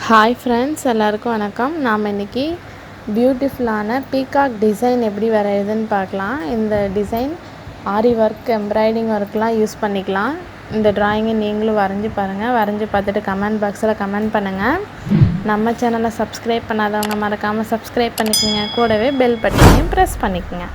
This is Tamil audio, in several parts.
ஹாய் ஃப்ரெண்ட்ஸ், எல்லாருக்கும் வணக்கம். நாம் இன்றைக்கி பியூட்டிஃபுல்லான பீகாக் டிசைன் எப்படி வரையுதுன்னு பார்க்கலாம். இந்த டிசைன் ஆரி ஒர்க், எம்ப்ராய்டிங் ஒர்க்லாம் யூஸ் பண்ணிக்கலாம். இந்த ட்ராயிங்கை நீங்களும் வரைஞ்சி பாருங்கள். வரைஞ்சி பார்த்துட்டு கமெண்ட் பாக்ஸில் கமெண்ட் பண்ணுங்கள். நம்ம சேனலை சப்ஸ்கிரைப் பண்ணாதவங்க மறக்காமல் சப்ஸ்கிரைப் பண்ணிக்கோங்க. கூடவே பெல் பட்டனையும் ப்ரெஸ் பண்ணிக்கோங்க.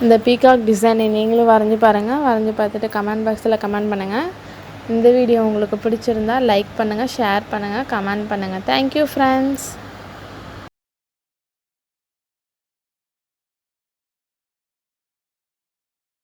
இந்த பீகாக் டிசைனை நீங்களும் வரைஞ்சி பாருங்கள். வரைஞ்சி பார்த்துட்டு கமெண்ட் பாக்ஸில் கமெண்ட் பண்ணுங்கள். இந்த வீடியோ உங்களுக்கு பிடிச்சிருந்தா லைக் பண்ணுங்கள், ஷேர் பண்ணுங்கள், கமெண்ட் பண்ணுங்கள். Thank you friends.